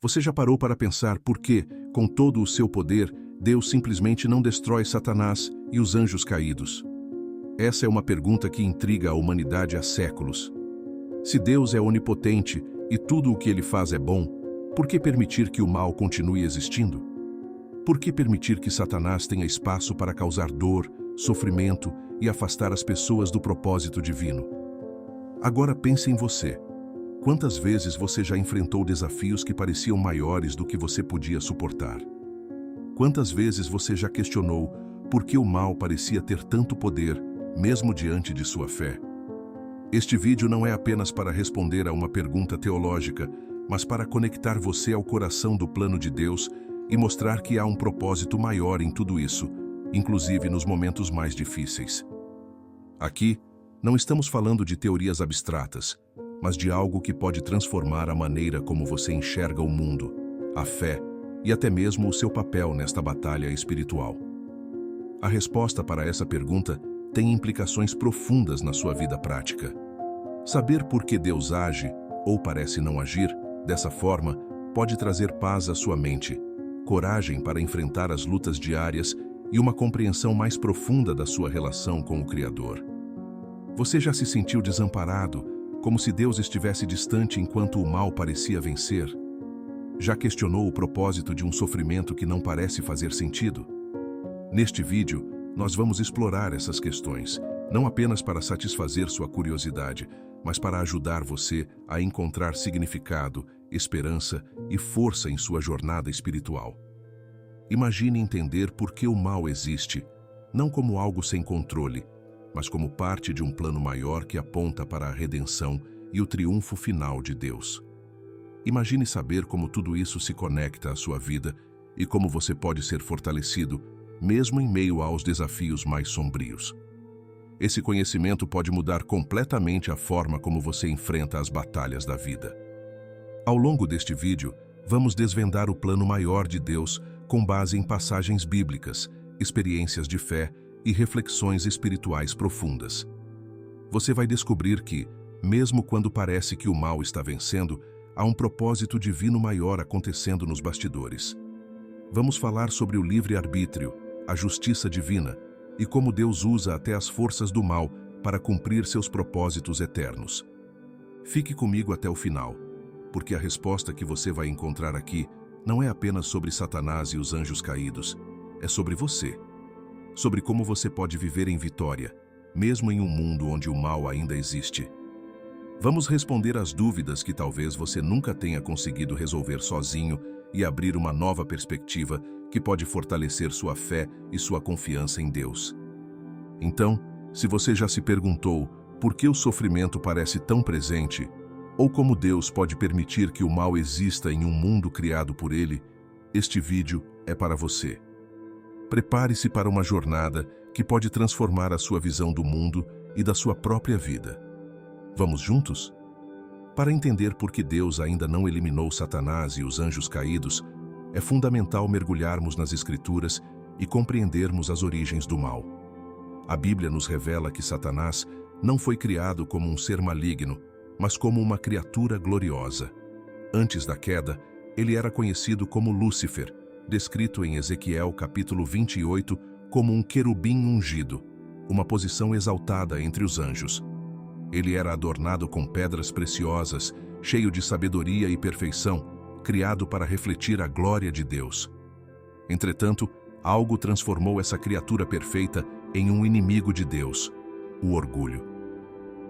Você já parou para pensar por que, com todo o seu poder, Deus simplesmente não destrói Satanás e os anjos caídos? Essa é uma pergunta que intriga a humanidade há séculos. Se Deus é onipotente e tudo o que ele faz é bom, por que permitir que o mal continue existindo? Por que permitir que Satanás tenha espaço para causar dor, sofrimento e afastar as pessoas do propósito divino? Agora pense em você. Quantas vezes você já enfrentou desafios que pareciam maiores do que você podia suportar? Quantas vezes você já questionou por que o mal parecia ter tanto poder, mesmo diante de sua fé? Este vídeo não é apenas para responder a uma pergunta teológica, mas para conectar você ao coração do plano de Deus e mostrar que há um propósito maior em tudo isso, inclusive nos momentos mais difíceis. Aqui, não estamos falando de teorias abstratas, mas de algo que pode transformar a maneira como você enxerga o mundo, a fé e até mesmo o seu papel nesta batalha espiritual. A resposta para essa pergunta tem implicações profundas na sua vida prática. Saber por que Deus age, ou parece não agir, dessa forma, pode trazer paz à sua mente, coragem para enfrentar as lutas diárias e uma compreensão mais profunda da sua relação com o Criador. Você já se sentiu desamparado, como se Deus estivesse distante enquanto o mal parecia vencer? Já questionou o propósito de um sofrimento que não parece fazer sentido? Neste vídeo, nós vamos explorar essas questões, não apenas para satisfazer sua curiosidade, mas para ajudar você a encontrar significado, esperança e força em sua jornada espiritual. Imagine entender por que o mal existe, não como algo sem controle, mas como parte de um plano maior que aponta para a redenção e o triunfo final de Deus. Imagine saber como tudo isso se conecta à sua vida e como você pode ser fortalecido, mesmo em meio aos desafios mais sombrios. Esse conhecimento pode mudar completamente a forma como você enfrenta as batalhas da vida. Ao longo deste vídeo, vamos desvendar o plano maior de Deus com base em passagens bíblicas, experiências de fé e reflexões espirituais profundas. Você vai descobrir que, mesmo quando parece que o mal está vencendo, há um propósito divino maior acontecendo nos bastidores. Vamos falar sobre o livre-arbítrio, a justiça divina e como Deus usa até as forças do mal para cumprir seus propósitos eternos. Fique comigo até o final, porque a resposta que você vai encontrar aqui não é apenas sobre Satanás e os anjos caídos, é sobre você. Sobre como você pode viver em vitória, mesmo em um mundo onde o mal ainda existe. Vamos responder às dúvidas que talvez você nunca tenha conseguido resolver sozinho e abrir uma nova perspectiva que pode fortalecer sua fé e sua confiança em Deus. Então, se você já se perguntou por que o sofrimento parece tão presente, ou como Deus pode permitir que o mal exista em um mundo criado por Ele, este vídeo é para você. Prepare-se para uma jornada que pode transformar a sua visão do mundo e da sua própria vida. Vamos juntos? Para entender por que Deus ainda não eliminou Satanás e os anjos caídos, é fundamental mergulharmos nas Escrituras e compreendermos as origens do mal. A Bíblia nos revela que Satanás não foi criado como um ser maligno, mas como uma criatura gloriosa. Antes da queda, ele era conhecido como Lúcifer, descrito em Ezequiel capítulo 28 como um querubim ungido, uma posição exaltada entre os anjos. Ele era adornado com pedras preciosas, cheio de sabedoria e perfeição, criado para refletir a glória de Deus. Entretanto, algo transformou essa criatura perfeita em um inimigo de Deus, o orgulho.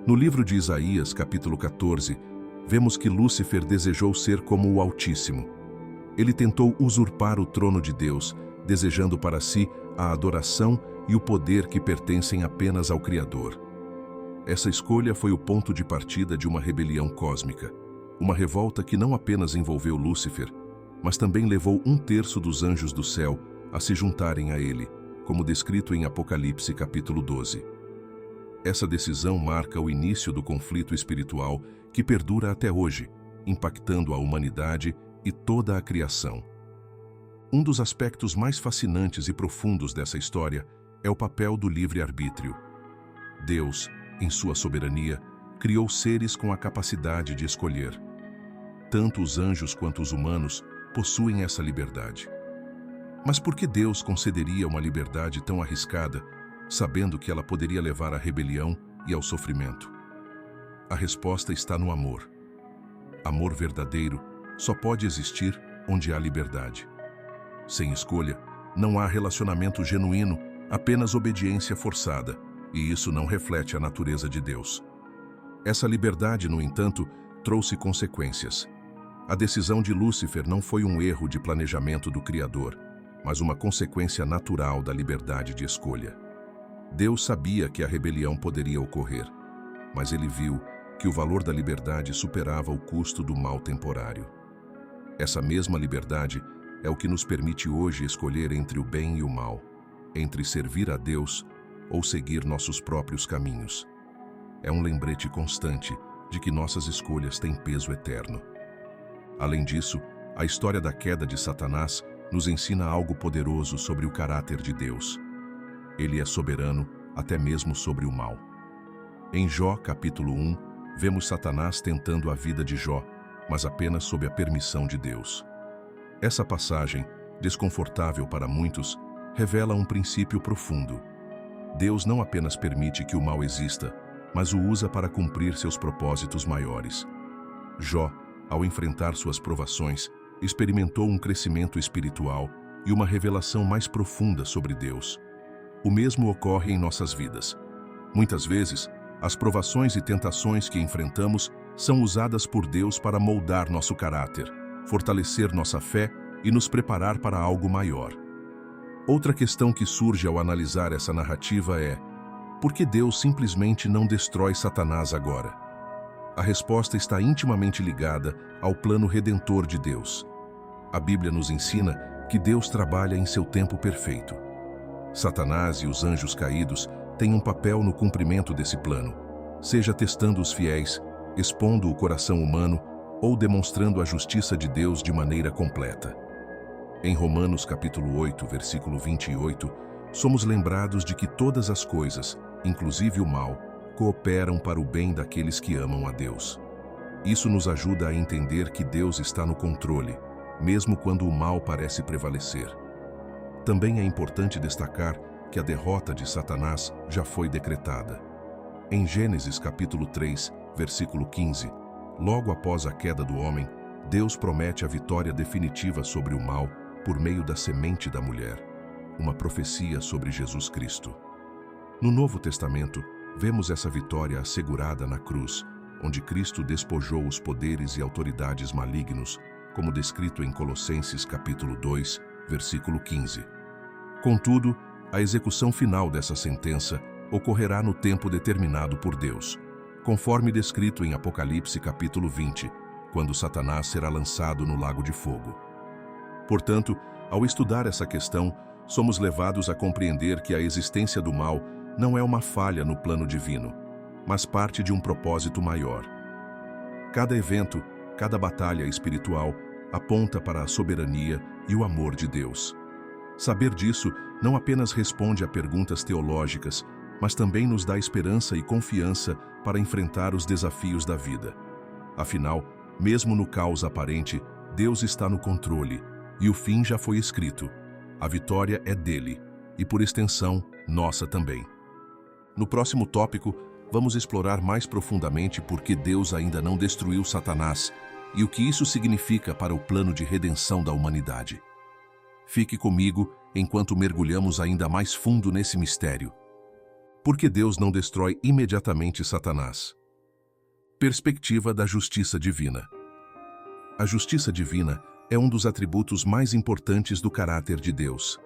No livro de Isaías, capítulo 14, vemos que Lúcifer desejou ser como o Altíssimo. Ele tentou usurpar o trono de Deus, desejando para si a adoração e o poder que pertencem apenas ao Criador. Essa escolha foi o ponto de partida de uma rebelião cósmica, uma revolta que não apenas envolveu Lúcifer, mas também levou 1/3 dos anjos do céu a se juntarem a ele, como descrito em Apocalipse capítulo 12. Essa decisão marca o início do conflito espiritual que perdura até hoje, impactando a humanidade e toda a criação. Um dos aspectos mais fascinantes e profundos dessa história é o papel do livre-arbítrio. Deus, em sua soberania, criou seres com a capacidade de escolher. tanto os anjos quanto os humanos possuem essa liberdade. Mas por que Deus concederia uma liberdade tão arriscada, sabendo que ela poderia levar à rebelião e ao sofrimento? A resposta está no amor. Amor verdadeiro só pode existir onde há liberdade. Sem escolha, não há relacionamento genuíno, apenas obediência forçada, e isso não reflete a natureza de Deus. Essa liberdade, no entanto, trouxe consequências. A decisão de Lúcifer não foi um erro de planejamento do Criador, mas uma consequência natural da liberdade de escolha. Deus sabia que a rebelião poderia ocorrer, mas ele viu que o valor da liberdade superava o custo do mal temporário. Essa mesma liberdade é o que nos permite hoje escolher entre o bem e o mal, entre servir a Deus ou seguir nossos próprios caminhos. É um lembrete constante de que nossas escolhas têm peso eterno. Além disso, a história da queda de Satanás nos ensina algo poderoso sobre o caráter de Deus. Ele é soberano até mesmo sobre o mal. Em Jó, capítulo 1, vemos Satanás tentando a vida de Jó, mas apenas sob a permissão de Deus. Essa passagem, desconfortável para muitos, revela um princípio profundo. Deus não apenas permite que o mal exista, mas o usa para cumprir seus propósitos maiores. Jó, ao enfrentar suas provações, experimentou um crescimento espiritual e uma revelação mais profunda sobre Deus. O mesmo ocorre em nossas vidas. Muitas vezes, as provações e tentações que enfrentamos são usadas por Deus para moldar nosso caráter, fortalecer nossa fé e nos preparar para algo maior. Outra questão que surge ao analisar essa narrativa é: por que Deus simplesmente não destrói Satanás agora? A resposta está intimamente ligada ao plano redentor de Deus. A Bíblia nos ensina que Deus trabalha em seu tempo perfeito. Satanás e os anjos caídos têm um papel no cumprimento desse plano, seja testando os fiéis, expondo o coração humano ou demonstrando a justiça de Deus de maneira completa. Em Romanos capítulo 8, versículo 28, somos lembrados de que todas as coisas, inclusive o mal, cooperam para o bem daqueles que amam a Deus. Isso nos ajuda a entender que Deus está no controle, mesmo quando o mal parece prevalecer. Também é importante destacar que a derrota de Satanás já foi decretada. Em Gênesis capítulo 3, versículo 15, logo após a queda do homem, Deus promete a vitória definitiva sobre o mal por meio da semente da mulher, uma profecia sobre Jesus Cristo. No Novo Testamento, vemos essa vitória assegurada na cruz, onde Cristo despojou os poderes e autoridades malignos, como descrito em Colossenses capítulo 2, versículo 15. Contudo, a execução final dessa sentença ocorrerá no tempo determinado por Deus, conforme descrito em Apocalipse capítulo 20, quando Satanás será lançado no lago de fogo. Portanto, ao estudar essa questão, somos levados a compreender que a existência do mal não é uma falha no plano divino, mas parte de um propósito maior. Cada evento, cada batalha espiritual aponta para a soberania e o amor de Deus. Saber disso não apenas responde a perguntas teológicas, mas também nos dá esperança e confiança para enfrentar os desafios da vida. Afinal, mesmo no caos aparente, Deus está no controle, e o fim já foi escrito. A vitória é dele, e por extensão, nossa também. No próximo tópico, vamos explorar mais profundamente por que Deus ainda não destruiu Satanás e o que isso significa para o plano de redenção da humanidade. Fique comigo enquanto mergulhamos ainda mais fundo nesse mistério. Por que Deus não destrói imediatamente Satanás? Perspectiva da justiça divina. A justiça divina é um dos atributos mais importantes do caráter de Deus.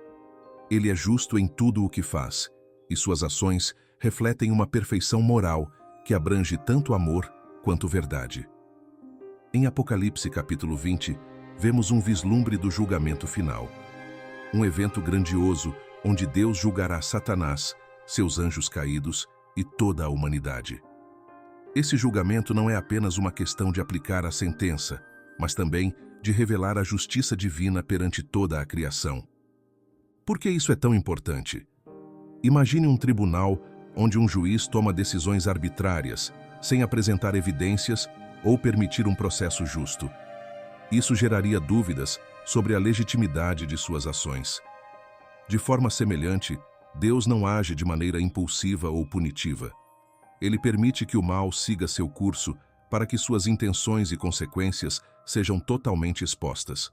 Ele é justo em tudo o que faz, e suas ações refletem uma perfeição moral que abrange tanto amor quanto verdade. Em Apocalipse capítulo 20, vemos um vislumbre do julgamento final. Um evento grandioso onde Deus julgará Satanás, seus anjos caídos e toda a humanidade. Esse julgamento não é apenas uma questão de aplicar a sentença, mas também de revelar a justiça divina perante toda a criação. Por que isso é tão importante? Imagine um tribunal onde um juiz toma decisões arbitrárias, sem apresentar evidências ou permitir um processo justo. Isso geraria dúvidas sobre a legitimidade de suas ações. De forma semelhante, Deus não age de maneira impulsiva ou punitiva. Ele permite que o mal siga seu curso para que suas intenções e consequências sejam totalmente expostas.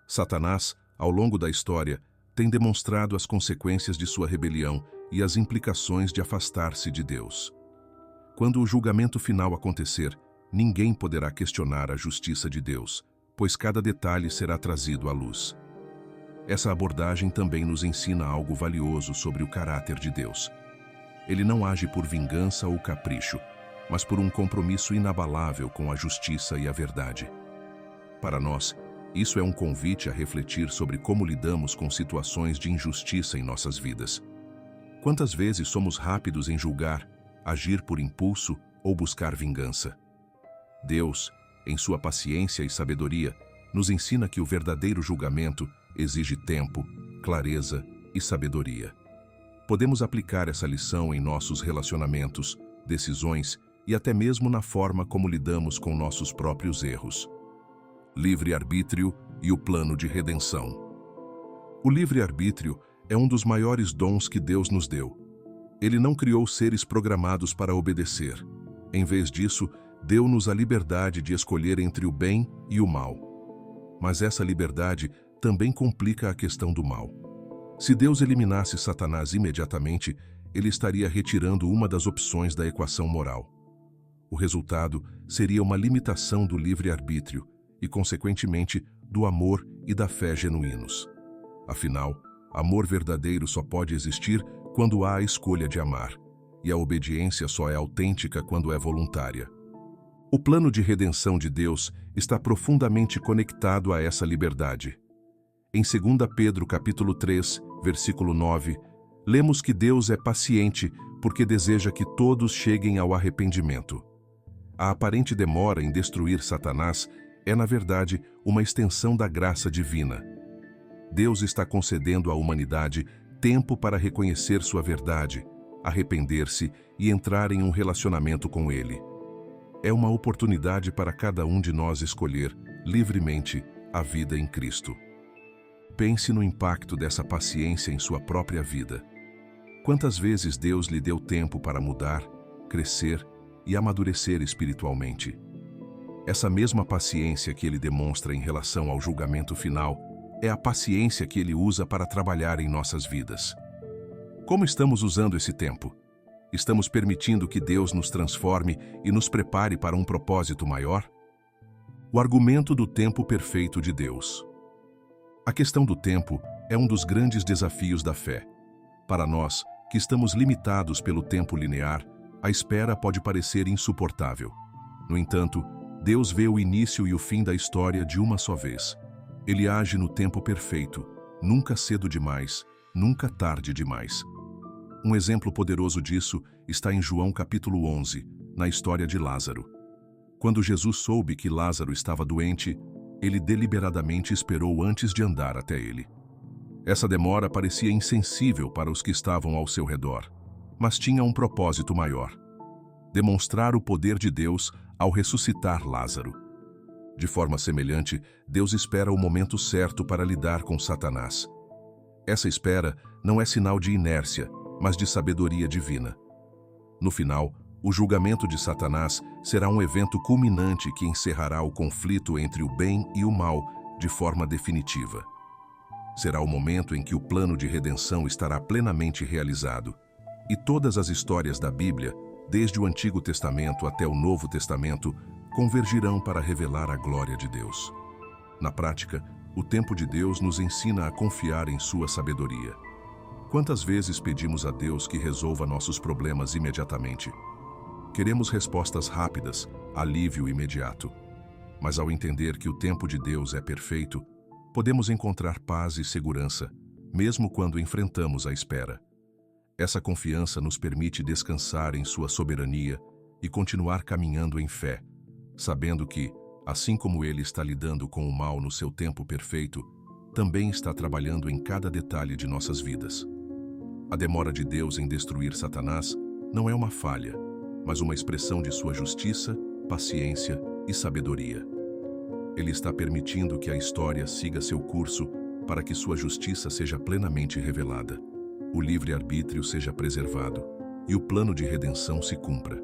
Satanás, ao longo da história, tem demonstrado as consequências de sua rebelião e as implicações de afastar-se de Deus. Quando o julgamento final acontecer, ninguém poderá questionar a justiça de Deus, pois cada detalhe será trazido à luz. Essa abordagem também nos ensina algo valioso sobre o caráter de Deus. Ele não age por vingança ou capricho, mas por um compromisso inabalável com a justiça e a verdade. Para nós, isso é um convite a refletir sobre como lidamos com situações de injustiça em nossas vidas. Quantas vezes somos rápidos em julgar, agir por impulso ou buscar vingança? Deus, em sua paciência e sabedoria, nos ensina que o verdadeiro julgamento exige tempo, clareza e sabedoria. Podemos aplicar essa lição em nossos relacionamentos, decisões e até mesmo na forma como lidamos com nossos próprios erros. Livre-arbítrio e o plano de redenção. O livre-arbítrio é um dos maiores dons que Deus nos deu. Ele não criou seres programados para obedecer. Em vez disso, deu-nos a liberdade de escolher entre o bem e o mal. Mas essa liberdade também complica a questão do mal. Se Deus eliminasse Satanás imediatamente, ele estaria retirando uma das opções da equação moral. O resultado seria uma limitação do livre-arbítrio e, consequentemente, do amor e da fé genuínos. Afinal, amor verdadeiro só pode existir quando há a escolha de amar, e a obediência só é autêntica quando é voluntária. O plano de redenção de Deus está profundamente conectado a essa liberdade. Em 2 Pedro capítulo 3, versículo 9, lemos que Deus é paciente porque deseja que todos cheguem ao arrependimento. A aparente demora em destruir Satanás é, na verdade, uma extensão da graça divina. Deus está concedendo à humanidade tempo para reconhecer sua verdade, arrepender-se e entrar em um relacionamento com Ele. É uma oportunidade para cada um de nós escolher, livremente, a vida em Cristo. Pense no impacto dessa paciência em sua própria vida. Quantas vezes Deus lhe deu tempo para mudar, crescer e amadurecer espiritualmente? Essa mesma paciência que Ele demonstra em relação ao julgamento final é a paciência que Ele usa para trabalhar em nossas vidas. Como estamos usando esse tempo? Estamos permitindo que Deus nos transforme e nos prepare para um propósito maior? O argumento do tempo perfeito de Deus. A questão do tempo é um dos grandes desafios da fé. Para nós, que estamos limitados pelo tempo linear, a espera pode parecer insuportável. No entanto, Deus vê o início e o fim da história de uma só vez. Ele age no tempo perfeito, nunca cedo demais, nunca tarde demais. Um exemplo poderoso disso está em João capítulo 11, na história de Lázaro. Quando Jesus soube que Lázaro estava doente, ele deliberadamente esperou antes de andar até ele. Essa demora parecia insensível para os que estavam ao seu redor, mas tinha um propósito maior: demonstrar o poder de Deus ao ressuscitar Lázaro. De forma semelhante, Deus espera o momento certo para lidar com Satanás. Essa espera não é sinal de inércia, mas de sabedoria divina. No final, o julgamento de Satanás será um evento culminante que encerrará o conflito entre o bem e o mal de forma definitiva. Será o momento em que o plano de redenção estará plenamente realizado. E todas as histórias da Bíblia, desde o Antigo Testamento até o Novo Testamento, convergirão para revelar a glória de Deus. Na prática, o tempo de Deus nos ensina a confiar em sua sabedoria. Quantas vezes pedimos a Deus que resolva nossos problemas imediatamente? Queremos respostas rápidas, alívio imediato. Mas ao entender que o tempo de Deus é perfeito, podemos encontrar paz e segurança, mesmo quando enfrentamos a espera. Essa confiança nos permite descansar em sua soberania e continuar caminhando em fé, sabendo que, assim como Ele está lidando com o mal no seu tempo perfeito, também está trabalhando em cada detalhe de nossas vidas. A demora de Deus em destruir Satanás não é uma falha, mas uma expressão de sua justiça, paciência e sabedoria. Ele está permitindo que a história siga seu curso para que sua justiça seja plenamente revelada, o livre-arbítrio seja preservado e o plano de redenção se cumpra.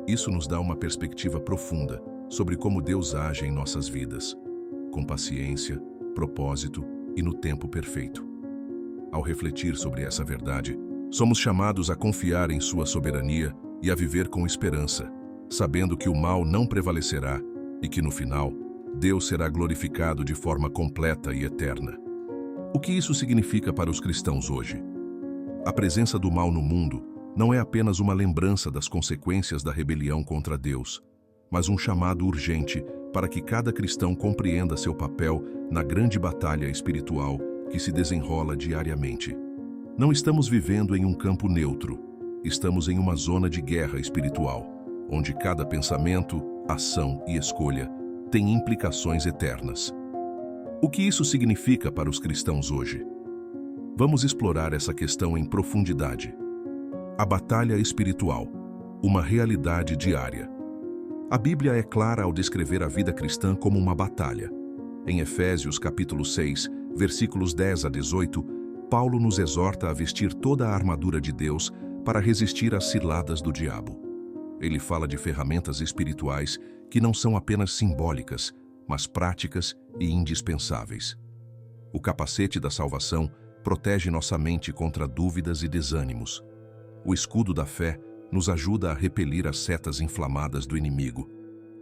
Isso nos dá uma perspectiva profunda sobre como Deus age em nossas vidas, com paciência, propósito e no tempo perfeito. Ao refletir sobre essa verdade, somos chamados a confiar em sua soberania e a viver com esperança, sabendo que o mal não prevalecerá e que, no final, Deus será glorificado de forma completa e eterna. O que isso significa para os cristãos hoje? A presença do mal no mundo não é apenas uma lembrança das consequências da rebelião contra Deus, mas um chamado urgente para que cada cristão compreenda seu papel na grande batalha espiritual que se desenrola diariamente. Não estamos vivendo em um campo neutro, estamos em uma zona de guerra espiritual, onde cada pensamento, ação e escolha tem implicações eternas. O que isso significa para os cristãos hoje? Vamos explorar essa questão em profundidade. A batalha espiritual, uma realidade diária. A Bíblia é clara ao descrever a vida cristã como uma batalha. Em Efésios capítulo 6, versículos 10 a 18, Paulo nos exorta a vestir toda a armadura de Deus para resistir às ciladas do diabo. Ele fala de ferramentas espirituais que não são apenas simbólicas, mas práticas e indispensáveis. O capacete da salvação protege nossa mente contra dúvidas e desânimos. O escudo da fé nos ajuda a repelir as setas inflamadas do inimigo,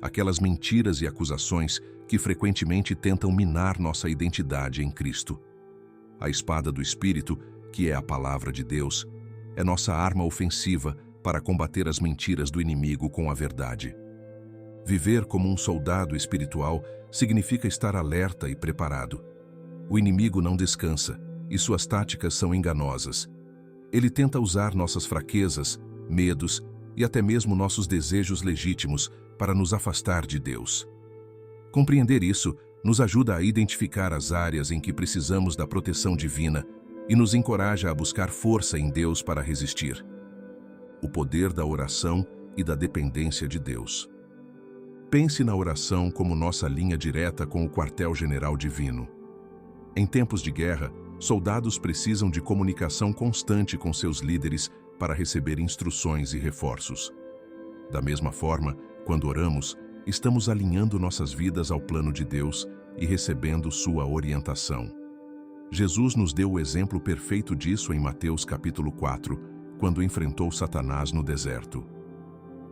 aquelas mentiras e acusações que frequentemente tentam minar nossa identidade em Cristo. A espada do Espírito, que é a palavra de Deus, é nossa arma ofensiva para combater as mentiras do inimigo com a verdade. Viver como um soldado espiritual significa estar alerta e preparado. O inimigo não descansa e suas táticas são enganosas. Ele tenta usar nossas fraquezas, medos e até mesmo nossos desejos legítimos para nos afastar de Deus. Compreender isso nos ajuda a identificar as áreas em que precisamos da proteção divina e nos encoraja a buscar força em Deus para resistir. O poder da oração e da dependência de Deus. Pense na oração como nossa linha direta com o quartel-general divino. Em tempos de guerra, soldados precisam de comunicação constante com seus líderes para receber instruções e reforços. Da mesma forma, quando oramos, estamos alinhando nossas vidas ao plano de Deus e recebendo sua orientação. Jesus nos deu o exemplo perfeito disso em Mateus capítulo 4, quando enfrentou Satanás no deserto.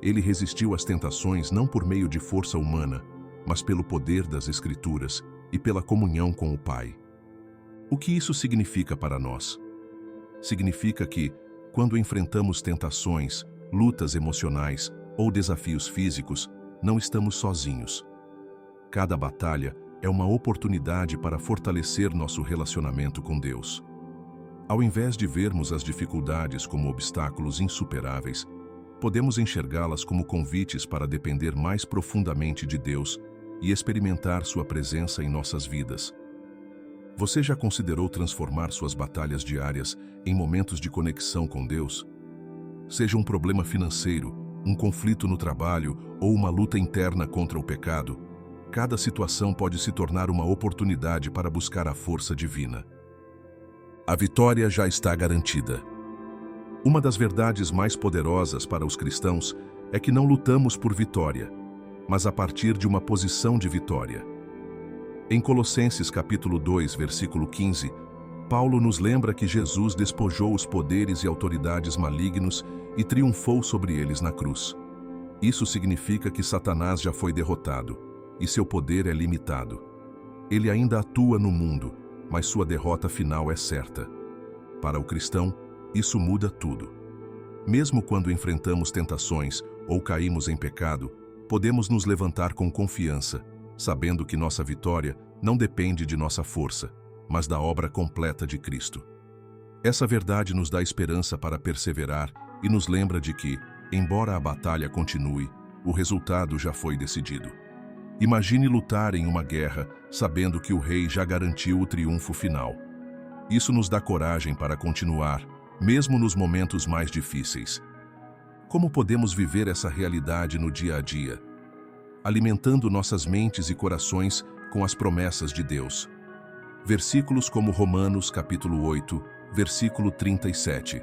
Ele resistiu às tentações não por meio de força humana, mas pelo poder das Escrituras e pela comunhão com o Pai. O que isso significa para nós? Significa que, quando enfrentamos tentações, lutas emocionais ou desafios físicos, não estamos sozinhos. Cada batalha é uma oportunidade para fortalecer nosso relacionamento com Deus. Ao invés de vermos as dificuldades como obstáculos insuperáveis, podemos enxergá-las como convites para depender mais profundamente de Deus e experimentar sua presença em nossas vidas. Você já considerou transformar suas batalhas diárias em momentos de conexão com Deus? Seja um problema financeiro, um conflito no trabalho ou uma luta interna contra o pecado, cada situação pode se tornar uma oportunidade para buscar a força divina. A vitória já está garantida. Uma das verdades mais poderosas para os cristãos é que não lutamos por vitória, mas a partir de uma posição de vitória. Em Colossenses capítulo 2, versículo 15, Paulo nos lembra que Jesus despojou os poderes e autoridades malignos e triunfou sobre eles na cruz. Isso significa que Satanás já foi derrotado e seu poder é limitado. Ele ainda atua no mundo, mas sua derrota final é certa. Para o cristão, isso muda tudo. Mesmo quando enfrentamos tentações ou caímos em pecado, podemos nos levantar com confiança, sabendo que nossa vitória não depende de nossa força, mas da obra completa de Cristo. Essa verdade nos dá esperança para perseverar e nos lembra de que, embora a batalha continue, o resultado já foi decidido. Imagine lutar em uma guerra, sabendo que o rei já garantiu o triunfo final. Isso nos dá coragem para continuar, mesmo nos momentos mais difíceis. Como podemos viver essa realidade no dia a dia? alimentando nossas mentes e corações com as promessas de Deus. Versículos como Romanos capítulo 8, versículo 37.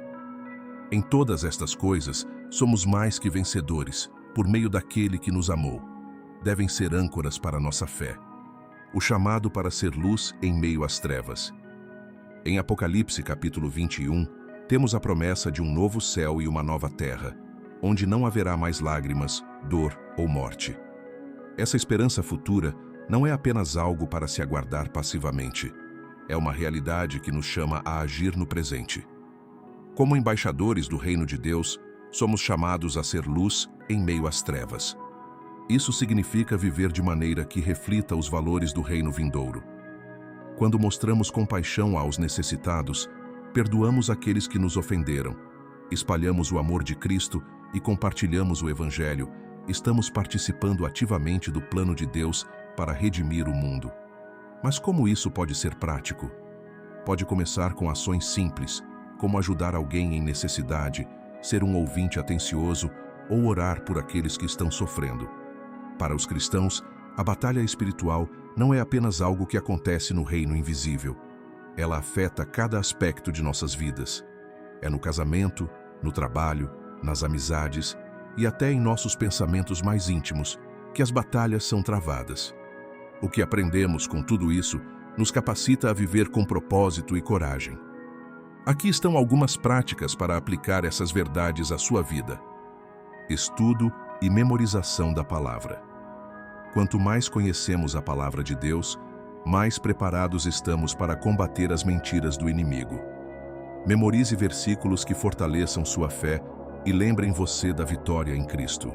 Em todas estas coisas, somos mais que vencedores, por meio daquele que nos amou. Devem ser âncoras para nossa fé. O chamado para ser luz em meio às trevas. Em Apocalipse capítulo 21, temos a promessa de um novo céu e uma nova terra, onde não haverá mais lágrimas, dor ou morte. Essa esperança futura não é apenas algo para se aguardar passivamente. É uma realidade que nos chama a agir no presente. Como embaixadores do reino de Deus, somos chamados a ser luz em meio às trevas. Isso significa viver de maneira que reflita os valores do reino vindouro. Quando mostramos compaixão aos necessitados, perdoamos aqueles que nos ofenderam, espalhamos o amor de Cristo e compartilhamos o Evangelho, estamos participando ativamente do plano de Deus para redimir o mundo. Mas como isso pode ser prático? Pode começar com ações simples, como ajudar alguém em necessidade, ser um ouvinte atencioso ou orar por aqueles que estão sofrendo. Para os cristãos, a batalha espiritual não é apenas algo que acontece no reino invisível. Ela afeta cada aspecto de nossas vidas. É no casamento, no trabalho, nas amizades e até em nossos pensamentos mais íntimos que as batalhas são travadas. O que aprendemos com tudo isso nos capacita a viver com propósito e coragem. Aqui estão algumas práticas para aplicar essas verdades à sua vida. Estudo e memorização da palavra. Quanto mais conhecemos a palavra de Deus, mais preparados estamos para combater as mentiras do inimigo. Memorize versículos que fortaleçam sua fé e lembrem você da vitória em Cristo.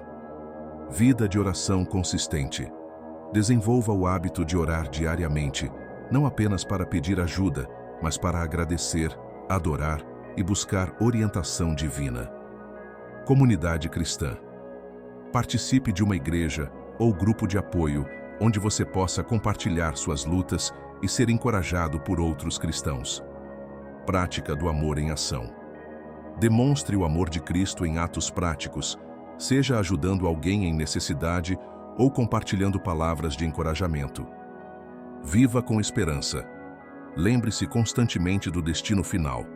Vida de oração consistente. Desenvolva o hábito de orar diariamente, não apenas para pedir ajuda, mas para agradecer, adorar e buscar orientação divina. Comunidade cristã. Participe de uma igreja ou grupo de apoio onde você possa compartilhar suas lutas e ser encorajado por outros cristãos. Prática do amor em ação. Demonstre o amor de Cristo em atos práticos, seja ajudando alguém em necessidade ou compartilhando palavras de encorajamento. Viva com esperança. Lembre-se constantemente do destino final,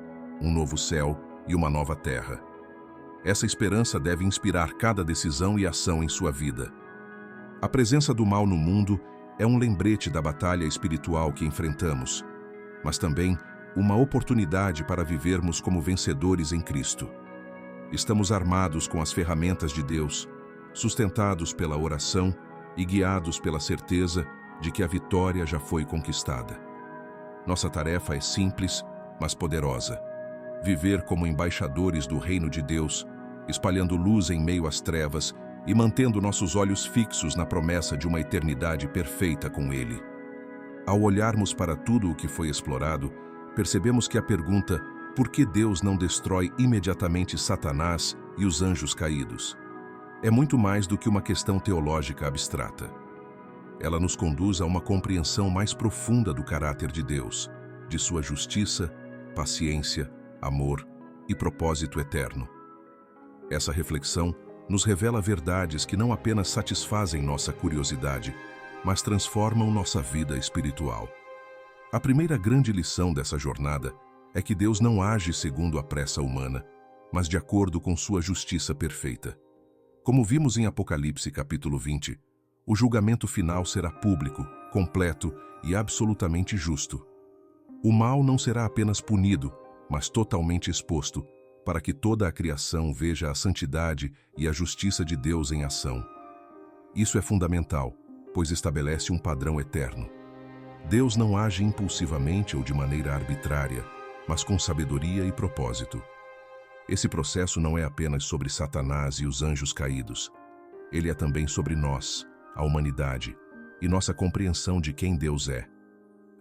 um novo céu e uma nova terra. Essa esperança deve inspirar cada decisão e ação em sua vida. A presença do mal no mundo é um lembrete da batalha espiritual que enfrentamos, mas também uma oportunidade para vivermos como vencedores em Cristo. Estamos armados com as ferramentas de Deus, sustentados pela oração e guiados pela certeza de que a vitória já foi conquistada. Nossa tarefa é simples, mas poderosa. Viver como embaixadores do reino de Deus, espalhando luz em meio às trevas e mantendo nossos olhos fixos na promessa de uma eternidade perfeita com Ele. Ao olharmos para tudo o que foi explorado, percebemos que a pergunta "por que Deus não destrói imediatamente Satanás e os anjos caídos?" é muito mais do que uma questão teológica abstrata. Ela nos conduz a uma compreensão mais profunda do caráter de Deus, de sua justiça, paciência, amor e propósito eterno. Essa reflexão nos revela verdades que não apenas satisfazem nossa curiosidade, mas transformam nossa vida espiritual. A primeira grande lição dessa jornada é que Deus não age segundo a pressa humana, mas de acordo com sua justiça perfeita. Como vimos em Apocalipse capítulo 20, o julgamento final será público, completo e absolutamente justo. O mal não será apenas punido, mas totalmente exposto, para que toda a criação veja a santidade e a justiça de Deus em ação. Isso é fundamental, pois estabelece um padrão eterno. Deus não age impulsivamente ou de maneira arbitrária, mas com sabedoria e propósito. Esse processo não é apenas sobre Satanás e os anjos caídos. Ele é também sobre nós, a humanidade, e nossa compreensão de quem Deus é.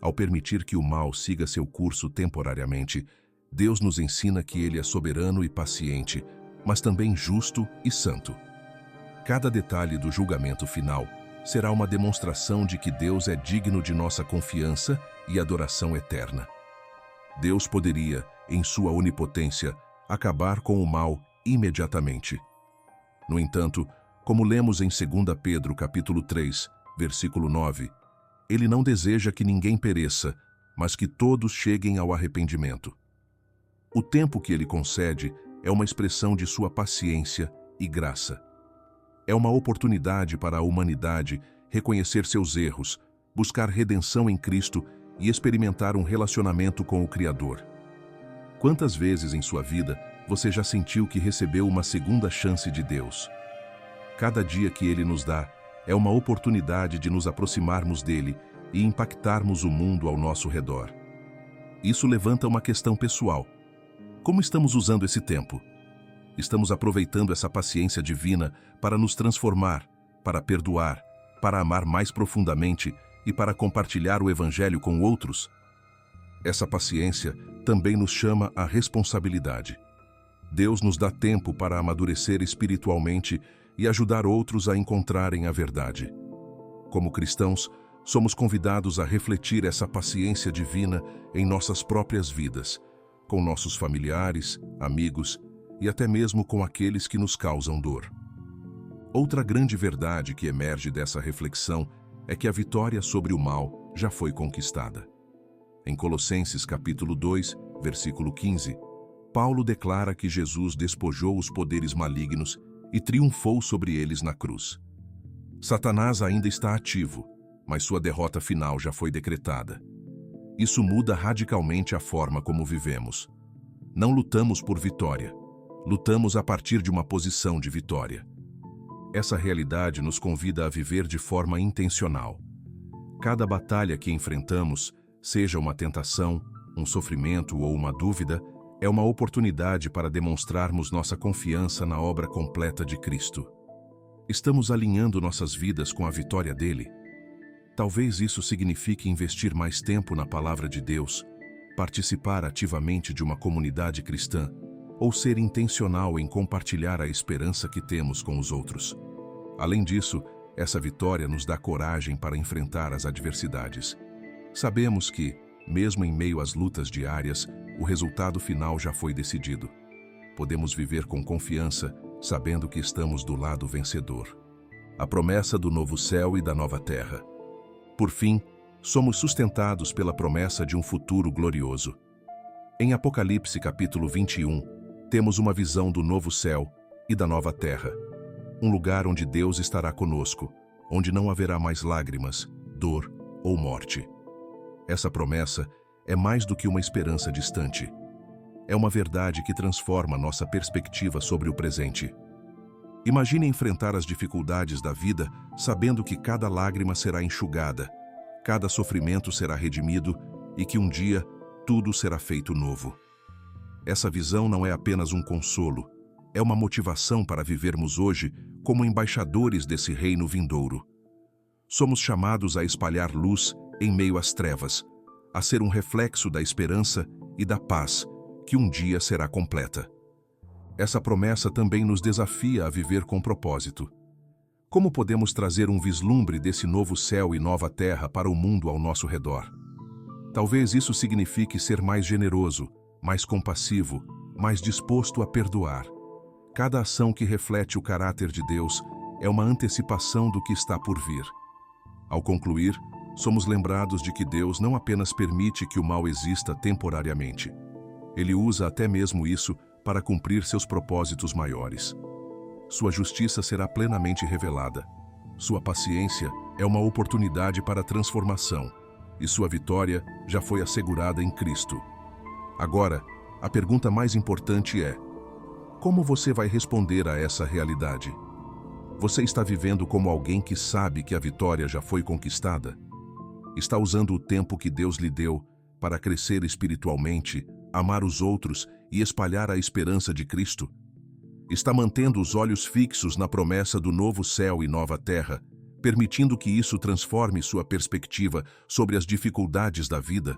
Ao permitir que o mal siga seu curso temporariamente, Deus nos ensina que Ele é soberano e paciente, mas também justo e santo. Cada detalhe do julgamento final será uma demonstração de que Deus é digno de nossa confiança e adoração eterna. Deus poderia, em sua onipotência, acabar com o mal imediatamente. No entanto, Como lemos em 2 Pedro, capítulo 3, versículo 9, Ele não deseja que ninguém pereça, mas que todos cheguem ao arrependimento. O tempo que Ele concede é uma expressão de sua paciência e graça. É uma oportunidade para a humanidade reconhecer seus erros, buscar redenção em Cristo e experimentar um relacionamento com o Criador. Quantas vezes em sua vida você já sentiu que recebeu uma segunda chance de Deus? Cada dia que Ele nos dá é uma oportunidade de nos aproximarmos dEle e impactarmos o mundo ao nosso redor. Isso levanta uma questão pessoal. Como estamos usando esse tempo? Estamos aproveitando essa paciência divina para nos transformar, para perdoar, para amar mais profundamente e para compartilhar o Evangelho com outros? Essa paciência também nos chama à responsabilidade. Deus nos dá tempo para amadurecer espiritualmente e ajudar outros a encontrarem a verdade. Como cristãos, somos convidados a refletir essa paciência divina em nossas próprias vidas, com nossos familiares, amigos e até mesmo com aqueles que nos causam dor. Outra grande verdade que emerge dessa reflexão é que a vitória sobre o mal já foi conquistada. Em Colossenses capítulo 2, versículo 15, Paulo declara que Jesus despojou os poderes malignos e triunfou sobre eles na cruz. Satanás ainda está ativo, mas sua derrota final já foi decretada. Isso muda radicalmente a forma como vivemos. Não lutamos por vitória, lutamos a partir de uma posição de vitória. Essa realidade nos convida a viver de forma intencional. Cada batalha que enfrentamos, seja uma tentação, um sofrimento ou uma dúvida, é uma oportunidade para demonstrarmos nossa confiança na obra completa de Cristo. Estamos alinhando nossas vidas com a vitória dele? Talvez isso signifique investir mais tempo na palavra de Deus, participar ativamente de uma comunidade cristã, ou ser intencional em compartilhar a esperança que temos com os outros. Além disso, essa vitória nos dá coragem para enfrentar as adversidades. Sabemos que, mesmo em meio às lutas diárias, o resultado final já foi decidido. Podemos viver com confiança, sabendo que estamos do lado vencedor. A promessa do novo céu e da nova terra. Por fim, somos sustentados pela promessa de um futuro glorioso. Em Apocalipse capítulo 21, temos uma visão do novo céu e da nova terra. Um lugar onde Deus estará conosco, onde não haverá mais lágrimas, dor ou morte. Essa promessa é mais do que uma esperança distante. É uma verdade que transforma nossa perspectiva sobre o presente. Imagine enfrentar as dificuldades da vida sabendo que cada lágrima será enxugada, cada sofrimento será redimido e que um dia tudo será feito novo. Essa visão não é apenas um consolo, é uma motivação para vivermos hoje como embaixadores desse reino vindouro. Somos chamados a espalhar luz em meio às trevas, a ser um reflexo da esperança e da paz que um dia será completa. Essa promessa também nos desafia a viver com propósito. Como podemos trazer um vislumbre desse novo céu e nova terra para o mundo ao nosso redor? Talvez isso signifique ser mais generoso, mais compassivo, mais disposto a perdoar. Cada ação que reflete o caráter de Deus é uma antecipação do que está por vir. Ao concluir, somos lembrados de que Deus não apenas permite que o mal exista temporariamente. Ele usa até mesmo isso para cumprir seus propósitos maiores. Sua justiça será plenamente revelada. Sua paciência é uma oportunidade para a transformação, e sua vitória já foi assegurada em Cristo. Agora, a pergunta mais importante é: como você vai responder a essa realidade? Você está vivendo como alguém que sabe que a vitória já foi conquistada? Está usando o tempo que Deus lhe deu para crescer espiritualmente, amar os outros e espalhar a esperança de Cristo? Está mantendo os olhos fixos na promessa do novo céu e nova terra, permitindo que isso transforme sua perspectiva sobre as dificuldades da vida?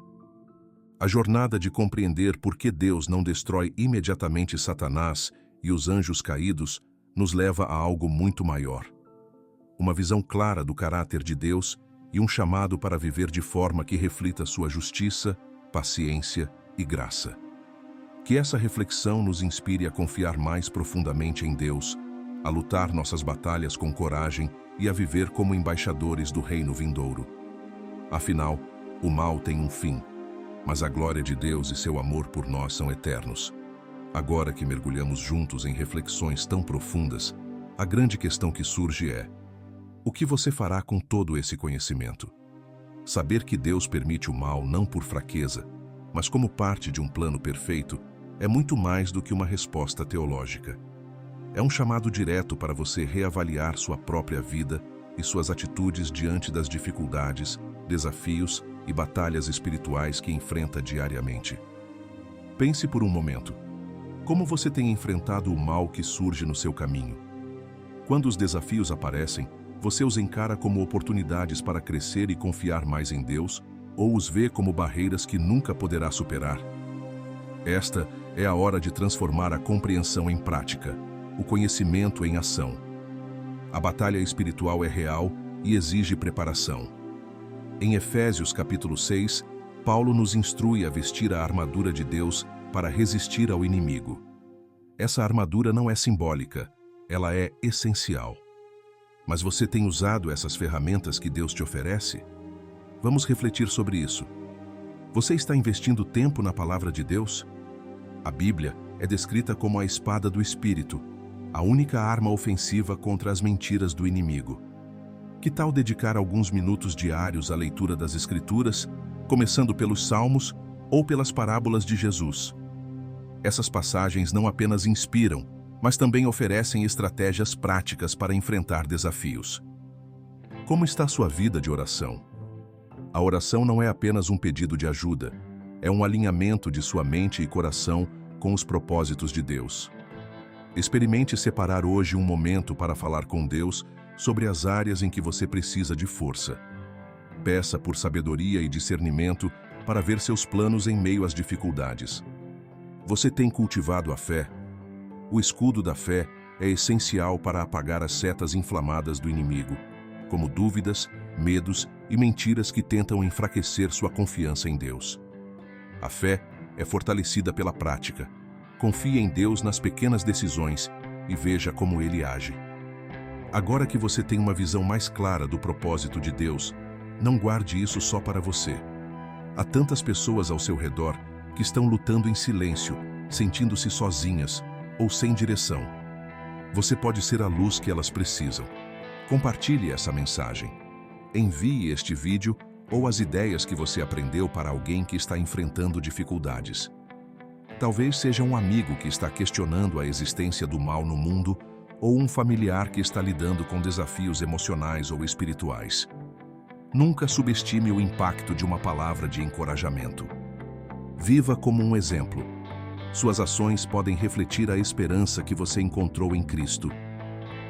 A jornada de compreender por que Deus não destrói imediatamente Satanás e os anjos caídos nos leva a algo muito maior. Uma visão clara do caráter de Deus e um chamado para viver de forma que reflita sua justiça, paciência e graça. Que essa reflexão nos inspire a confiar mais profundamente em Deus, a lutar nossas batalhas com coragem e a viver como embaixadores do reino vindouro. Afinal, o mal tem um fim, mas a glória de Deus e seu amor por nós são eternos. Agora que mergulhamos juntos em reflexões tão profundas, a grande questão que surge é: o que você fará com todo esse conhecimento? Saber que Deus permite o mal não por fraqueza, mas como parte de um plano perfeito, é muito mais do que uma resposta teológica. É um chamado direto para você reavaliar sua própria vida e suas atitudes diante das dificuldades, desafios e batalhas espirituais que enfrenta diariamente. Pense por um momento. Como você tem enfrentado o mal que surge no seu caminho? Quando os desafios aparecem, você os encara como oportunidades para crescer e confiar mais em Deus, ou os vê como barreiras que nunca poderá superar? Esta é a hora de transformar a compreensão em prática, o conhecimento em ação. A batalha espiritual é real e exige preparação. Em Efésios capítulo 6, Paulo nos instrui a vestir a armadura de Deus para resistir ao inimigo. Essa armadura não é simbólica, ela é essencial. Mas você tem usado essas ferramentas que Deus te oferece? Vamos refletir sobre isso. Você está investindo tempo na palavra de Deus? A Bíblia é descrita como a espada do Espírito, a única arma ofensiva contra as mentiras do inimigo. Que tal dedicar alguns minutos diários à leitura das Escrituras, começando pelos Salmos ou pelas parábolas de Jesus? Essas passagens não apenas inspiram, mas também oferecem estratégias práticas para enfrentar desafios. Como está sua vida de oração? A oração não é apenas um pedido de ajuda, é um alinhamento de sua mente e coração com os propósitos de Deus. Experimente separar hoje um momento para falar com Deus sobre as áreas em que você precisa de força. Peça por sabedoria e discernimento para ver seus planos em meio às dificuldades. Você tem cultivado a fé? O escudo da fé é essencial para apagar as setas inflamadas do inimigo, como dúvidas, medos e mentiras que tentam enfraquecer sua confiança em Deus. A fé é fortalecida pela prática. Confie em Deus nas pequenas decisões e veja como Ele age. Agora que você tem uma visão mais clara do propósito de Deus, não guarde isso só para você. Há tantas pessoas ao seu redor que estão lutando em silêncio, sentindo-se sozinhas ou sem direção. Você pode ser a luz que elas precisam. Compartilhe essa mensagem. Envie este vídeo ou as ideias que você aprendeu para alguém que está enfrentando dificuldades. Talvez seja um amigo que está questionando a existência do mal no mundo ou um familiar que está lidando com desafios emocionais ou espirituais. Nunca subestime o impacto de uma palavra de encorajamento. Viva como um exemplo. Suas ações podem refletir a esperança que você encontrou em Cristo.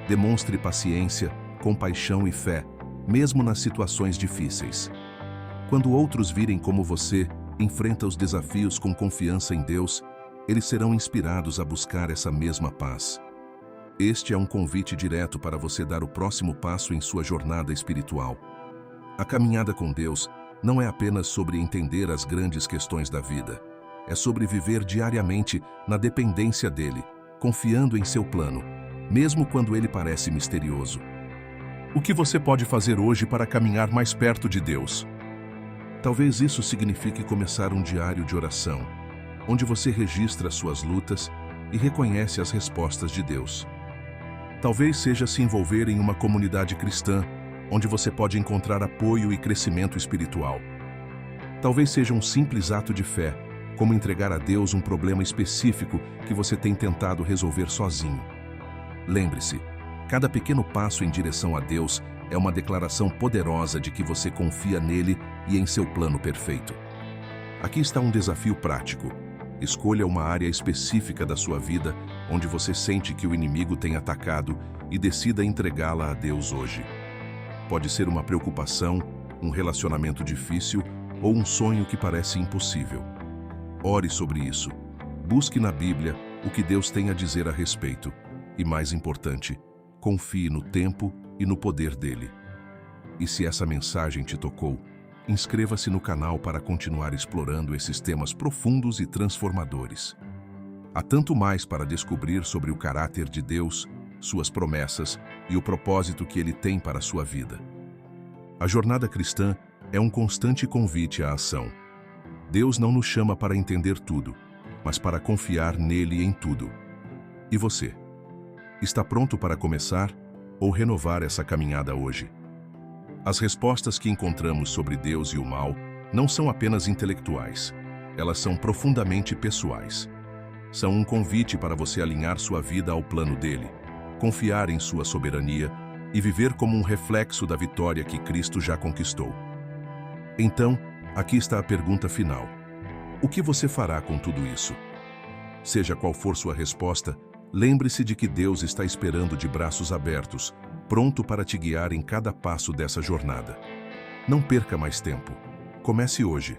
Demonstre paciência, compaixão e fé, mesmo nas situações difíceis. Quando outros virem como você enfrenta os desafios com confiança em Deus, eles serão inspirados a buscar essa mesma paz. Este é um convite direto para você dar o próximo passo em sua jornada espiritual. A caminhada com Deus não é apenas sobre entender as grandes questões da vida. É sobre viver diariamente na dependência dele, confiando em seu plano, mesmo quando ele parece misterioso. O que você pode fazer hoje para caminhar mais perto de Deus? Talvez isso signifique começar um diário de oração, onde você registra suas lutas e reconhece as respostas de Deus. Talvez seja se envolver em uma comunidade cristã, onde você pode encontrar apoio e crescimento espiritual. Talvez seja um simples ato de fé, como entregar a Deus um problema específico que você tem tentado resolver sozinho. Lembre-se, cada pequeno passo em direção a Deus é uma declaração poderosa de que você confia nele e em seu plano perfeito. Aqui está um desafio prático. Escolha uma área específica da sua vida onde você sente que o inimigo tem atacado e decida entregá-la a Deus hoje. Pode ser uma preocupação, um relacionamento difícil ou um sonho que parece impossível. Ore sobre isso. Busque na Bíblia o que Deus tem a dizer a respeito. E mais importante, confie no tempo e no poder dele. E se essa mensagem te tocou, inscreva-se no canal para continuar explorando esses temas profundos e transformadores. Há tanto mais para descobrir sobre o caráter de Deus, suas promessas e o propósito que Ele tem para a sua vida. A jornada cristã é um constante convite à ação. Deus não nos chama para entender tudo, mas para confiar nele em tudo. E você? Está pronto para começar ou renovar essa caminhada hoje? As respostas que encontramos sobre Deus e o mal não são apenas intelectuais, elas são profundamente pessoais. São um convite para você alinhar sua vida ao plano dele, confiar em sua soberania e viver como um reflexo da vitória que Cristo já conquistou. Então, aqui está a pergunta final. O que você fará com tudo isso? Seja qual for sua resposta, lembre-se de que Deus está esperando de braços abertos, pronto para te guiar em cada passo dessa jornada. Não perca mais tempo. Comece hoje.